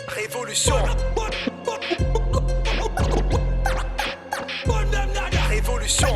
Révolution. Révolution.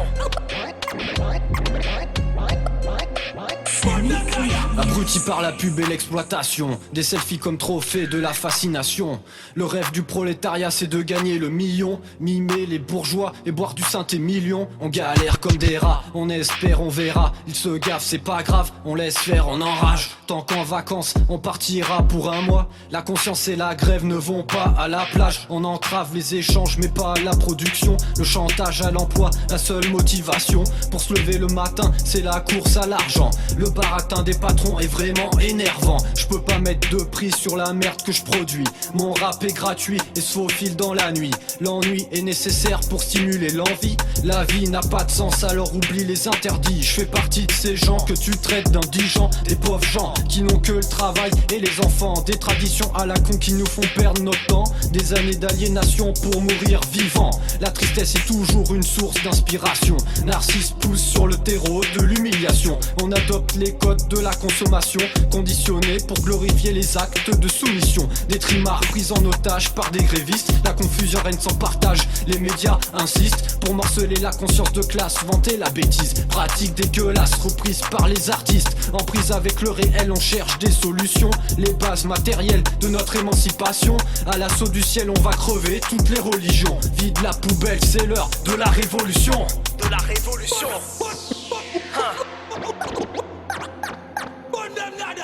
Abruti par la pub et l'exploitation, des selfies comme trophée de la fascination. Le rêve du prolétariat c'est de gagner le million, mimer les bourgeois et boire du Saint-Émilion. On galère comme des rats, on espère, on verra. Ils se gaffent, c'est pas grave, on laisse faire, on enrage. Tant qu'en vacances, on partira pour un mois. La conscience et la grève ne vont pas à la plage. On entrave les échanges mais pas la production. Le chantage à l'emploi, la seule motivation pour se lever le matin, c'est la course à l'argent. Le baratin des patrons est vraiment énervant. Je peux pas mettre de prix sur la merde que je produis. Mon rap est gratuit et se faufile dans la nuit. L'ennui est nécessaire pour stimuler l'envie. La vie n'a pas de sens alors oublie les interdits. Je fais partie de ces gens que tu traites d'indigents. Des pauvres gens qui n'ont que le travail et les enfants. Des traditions à la con qui nous font perdre notre temps. Des années d'aliénation pour mourir vivant. La tristesse est toujours une source d'inspiration. Narcisse pousse sur le terreau de l'humiliation. On adopte les codes de la consommation, conditionnés pour glorifier les actes de soumission. Des trimards pris en otage par des grévistes. La confusion règne sans partage. Les médias insistent pour morceler la conscience de classe, vanter la bêtise. Pratique dégueulasse reprise par les artistes. En prise avec le réel, on cherche des solutions. Les bases matérielles de notre émancipation. À l'assaut du ciel, on va crever toutes les religions. Vide la poubelle, c'est l'heure de la révolution. De la révolution.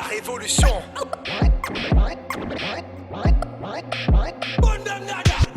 Révolution.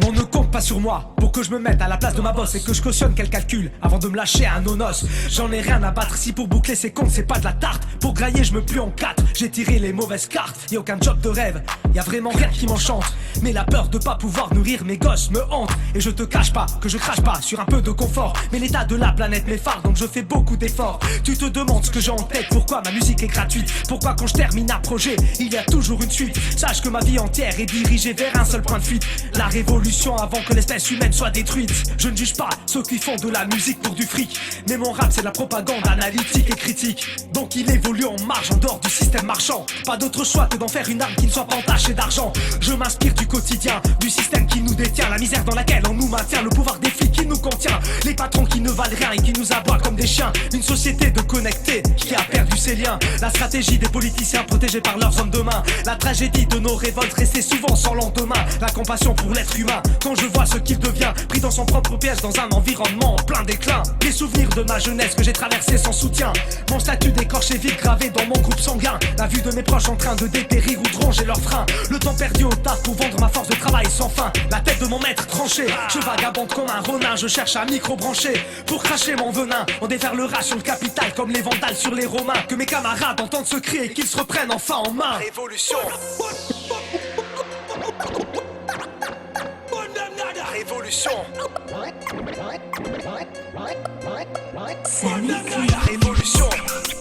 On ne compte pas sur moi pour que je me mette à la place de ma boss et que je cautionne quel calcul avant de me lâcher à un nonos. J'en ai rien à battre si pour boucler ces comptes c'est pas de la tarte. Pour grailler je me plie en quatre, j'ai tiré les mauvaises cartes. Y'a aucun job de rêve, y'a vraiment rien qui m'enchante. Mais la peur de pas pouvoir nourrir mes gosses me hante. Et je te cache pas que je crache pas sur un peu de confort. Mais l'état de la planète m'effare donc je fais beaucoup d'efforts. Tu te demandes ce que j'ai en tête, pourquoi ma musique est gratuite. Pourquoi quand je termine un projet, il y a toujours une suite. Sache que ma vie entière est dirigée vers un seul point de fuite. La révolution avant que l'espèce humaine soit détruite. Je ne juge pas ceux qui font de la musique pour du fric. Mais mon rap c'est de la propagande analytique et critique. Donc il évolue en marge en dehors du système marchand. Pas d'autre choix que d'en faire une arme qui ne soit pas entachée d'argent. Je m'inspire du quotidien, du système qui nous détient. La misère dans laquelle on nous maintient, le pouvoir des flics qui nous contient. Les patrons qui ne valent rien et qui nous aboient comme des chiens. Une société de connectés qui a perdu ses liens. La stratégie des politiciens protégés par leurs hommes de main. La tragédie de nos révoltes restées souvent sans lendemain. La compassion pour l'être humain quand je vois ce qu'il devient, pris dans son propre piège dans un environnement en plein déclin. Les souvenirs de ma jeunesse que j'ai traversé sans soutien. Mon statut d'écorché vif gravé dans mon groupe sanguin. La vue de mes proches en train de dépérir ou de ronger leurs freins. Le temps perdu au taf pour vendre ma force de travail sans fin. La tête de mon maître tranchée. Je vagabonde comme un renard, je cherche à micro-brancher. Pour cracher mon venin, on déferlera sur le capital comme les vandales sur les romains. Que mes camarades entendent ce cri et qu'ils se reprennent enfin en main. Révolution. Révolution. Révolution.